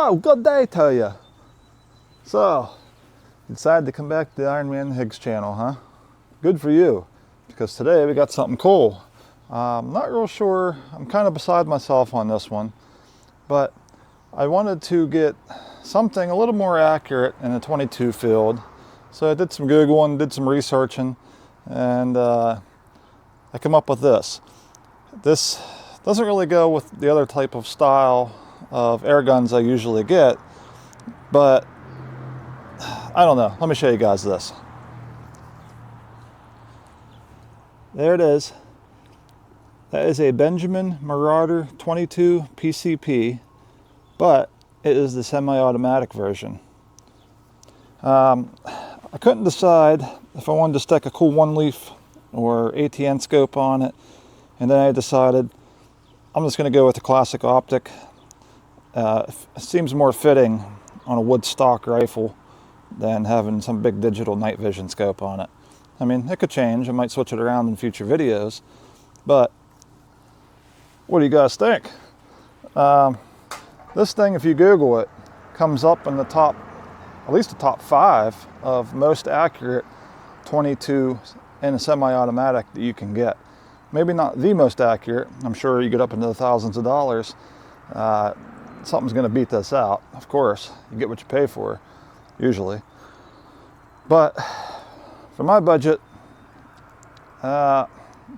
Wow, good day to you. So, you decided to come back to the Iron Man Higgs channel, huh? Good for you, because today we got something cool. I'm not real sure, I'm kind of beside myself on this one, but I wanted to get something a little more accurate in the 22 field. So I did some Googling, did some researching, and I came up with this. This doesn't really go with the other type of style of air guns I usually get, but I don't know. Let me show you guys this. There it is. That is a Benjamin Marauder 22 PCP, but it is the semi-automatic version. I couldn't decide if I wanted to stick a cool 1-leaf or ATN scope on it, and then I decided I'm just going to go with the classic optic. It seems more fitting on a wood stock rifle than having some big digital night vision scope on it. I mean, it could change. I might switch it around in future videos, but what do you guys think? This thing, if you Google it, comes up in the top, at least the top 5 of most accurate 22 in a semi-automatic that you can get. Maybe not the most accurate. I'm sure you get up into the thousands of dollars. Something's going to beat this out. Of course, you get what you pay for, usually. But for my budget, the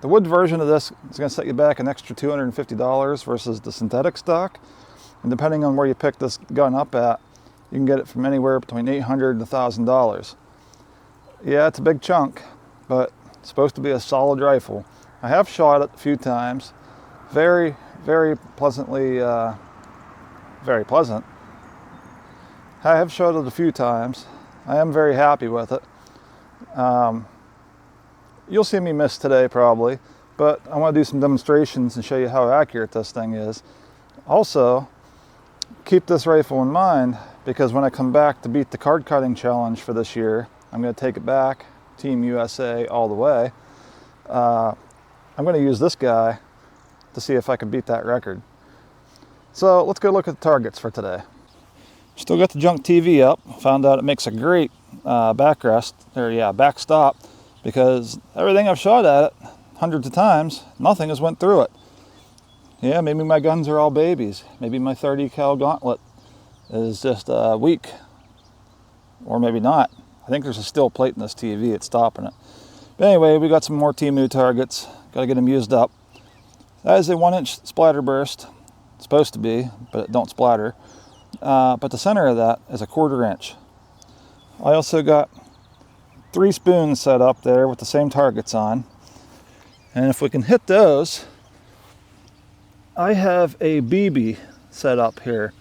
wood version of this is going to set you back an extra $250 versus the synthetic stock. And depending on where you pick this gun up at, you can get it from anywhere between $800 and $1,000. Yeah, it's a big chunk, but it's supposed to be a solid rifle. I have shot it a few times. Very, very pleasantly, very pleasant. I have shot it a few times. I am very happy with it. You'll see me miss today probably, but I want to do some demonstrations and show you how accurate this thing is. Also, keep this rifle in mind, because when I come back to beat the card cutting challenge for this year, I'm going to take it back, Team USA all the way. I'm going to use this guy to see if I can beat that record. So let's go look at the targets for today. Still got the junk TV up. Found out it makes a great backstop, because everything I've shot at it hundreds of times, nothing has went through it. Yeah, maybe my guns are all babies. Maybe my 30 cal gauntlet is just weak, or maybe not. I think there's a steel plate in this TV. It's stopping it. But anyway, we got some more Temu targets. Got to get them used up. That is a 1-inch splatter burst. It's supposed to be, but it don't splatter. But the center of that is a 1/4 inch. I also got 3 spoons set up there with the same targets on. And if we can hit those, I have a BB set up here.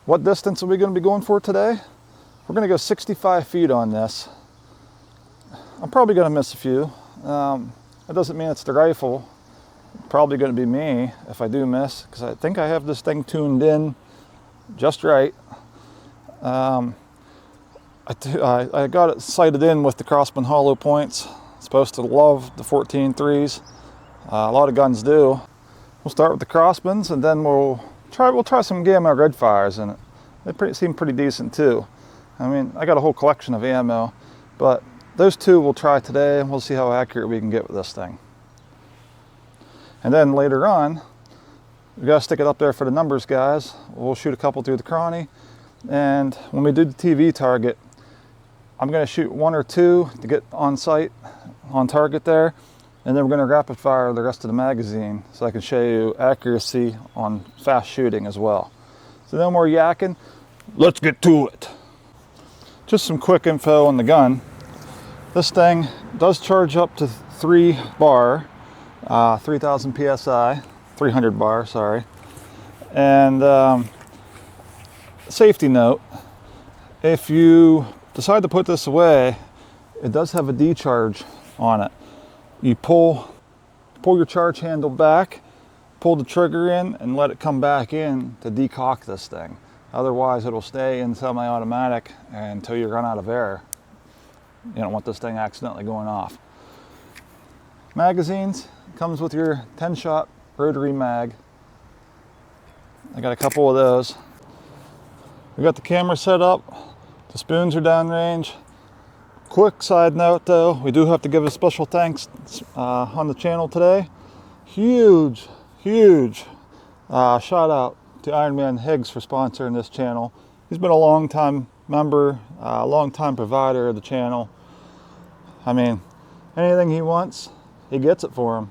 What distance are we going to be going for today? We're going to go 65 feet on this. I'm probably going to miss a few. It doesn't mean it's the rifle. Probably going to be me if I do miss, because I think I have this thing tuned in just right. I got it sighted in with the Crossman hollow points. It's supposed to love the 14.3s. A lot of guns do. We'll start with the Crossmans, and then we'll try some Gamma red fires in it. They seem pretty decent too. I mean, I got a whole collection of ammo, but those 2 we'll try today, and we'll see how accurate we can get with this thing. And then later on, we gotta stick it up there for the numbers, guys. We'll shoot a couple through the cranny, and when we do the TV target, I'm gonna shoot 1 or 2 to get on sight, on target there, and then we're gonna rapid fire the rest of the magazine so I can show you accuracy on fast shooting as well. So no more yakking, let's get to it. Just some quick info on the gun. This thing does charge up to 3 bar, 3000 PSI, 300 bar, sorry. And safety note, if you decide to put this away, it does have a decharge on it. You pull your charge handle back, pull the trigger in, and let it come back in to decock this thing. Otherwise, it'll stay in semi-automatic until you run out of air. You don't want this thing accidentally going off. Magazines, comes with your 10-shot rotary mag. I got a couple of those. We got the camera set up. The spoons are downrange. Quick side note though, we do have to give a special thanks on the channel today. Huge shout out to Iron Man Higgs for sponsoring this channel. He's been a long time member, a long time provider of the channel. I mean, anything he wants, he gets it for him.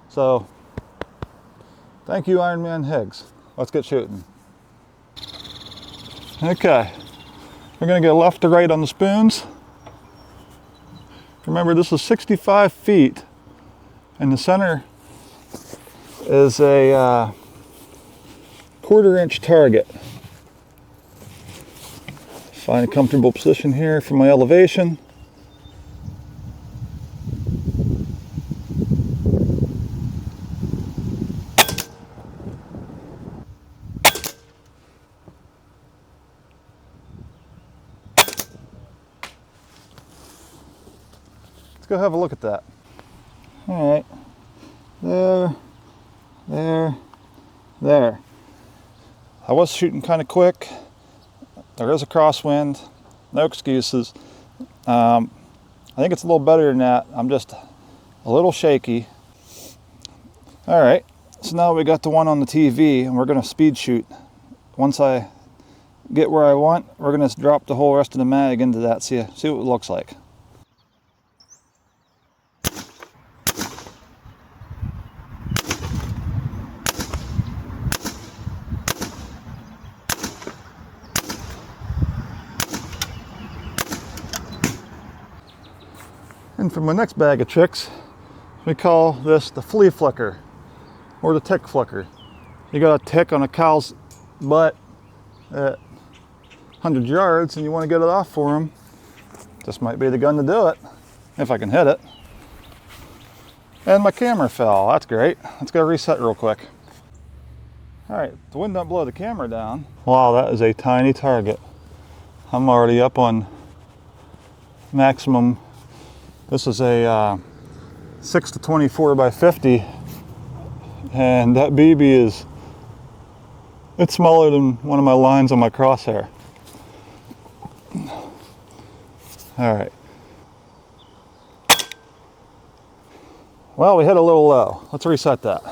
So, thank you, Iron Man Higgs. Let's get shooting. Okay, we're gonna go left to right on the spoons. Remember, this is 65 feet, and the center is a 1/4 inch target. Find a comfortable position here for my elevation. Let's go have a look at that. All right, there. I was shooting kind of quick. There is a crosswind, no excuses. I think it's a little better than that. I'm just a little shaky. All right, so now we got the one on the TV and we're gonna speed shoot. Once I get where I want, we're gonna drop the whole rest of the mag into that, see what it looks like. And for my next bag of tricks, we call this the flea flicker or the tick flicker. You got a tick on a cow's butt at 100 yards and you want to get it off for him. This might be the gun to do it, if I can hit it. And my camera fell, that's great. Let's go reset real quick. All right, the wind don't blow the camera down. Wow, that is a tiny target. I'm already up on maximum. This is a 6 to 24 by 50, and that BB it's smaller than one of my lines on my crosshair. All right. Well, we hit a little low. Let's reset that.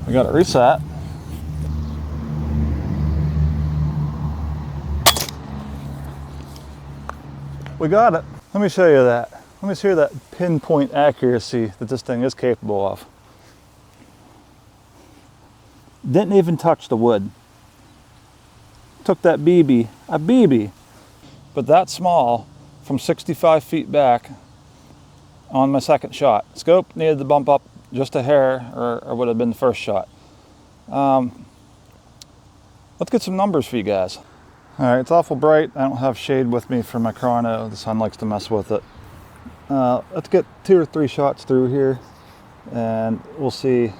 We got it reset. We got it. Let me show you that. Let me show you that pinpoint accuracy that this thing is capable of. Didn't even touch the wood. Took that BB, a BB, but that small from 65 feet back on my second shot. Scope needed to bump up just a hair or would have been the first shot. Let's get some numbers for you guys. All right, it's awful bright. I don't have shade with me for my chrono. The sun likes to mess with it. Let's get 2 or 3 shots through here and we'll see.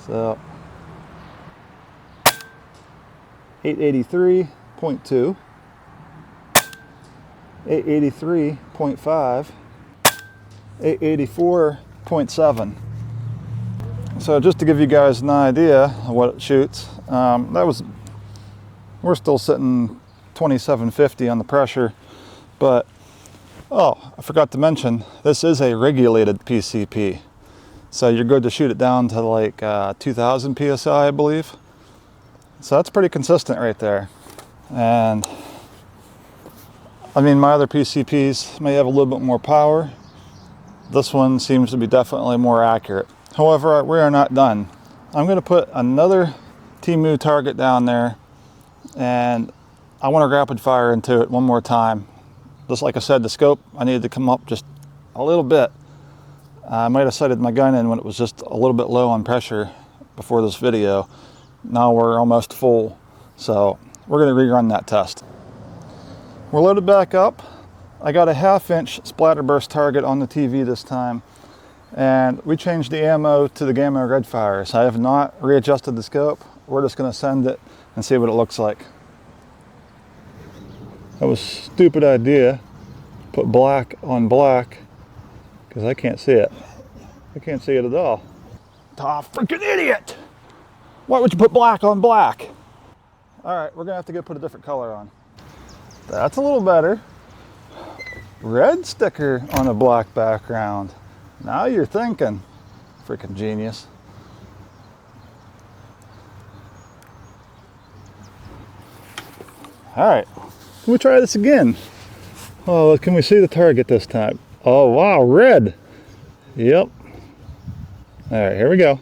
So 883.2, 883.5, 884.7. So just to give you guys an idea of what it shoots, we're still sitting 2750 on the pressure, but oh, I forgot to mention, this is a regulated PCP. So you're good to shoot it down to like 2000 PSI, I believe. So that's pretty consistent right there. And I mean, my other PCPs may have a little bit more power. This one seems to be definitely more accurate. However, we are not done. I'm going to put another Temu target down there and I want to rapid fire into it one more time. Just like I said, the scope, I needed to come up just a little bit. I might have sighted my gun in when it was just a little bit low on pressure before this video. Now we're almost full, so we're going to rerun that test. We're loaded back up. I got a 1/2 inch splatterburst target on the TV this time, and we changed the ammo to the Gamma Red Fires. I have not readjusted the scope. We're just going to send it and see what it looks like. That was a stupid idea. Put black on black because I can't see it. I can't see it at all. Ah, freaking idiot! Why would you put black on black? All right, we're gonna have to go put a different color on. That's a little better. Red sticker on a black background. Now you're thinking. Freaking genius. All right, can we try this again? Oh, can we see the target this time? Oh, wow, red. Yep. All right, here we go.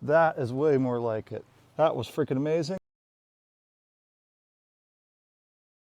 That is way more like it. That was freaking amazing.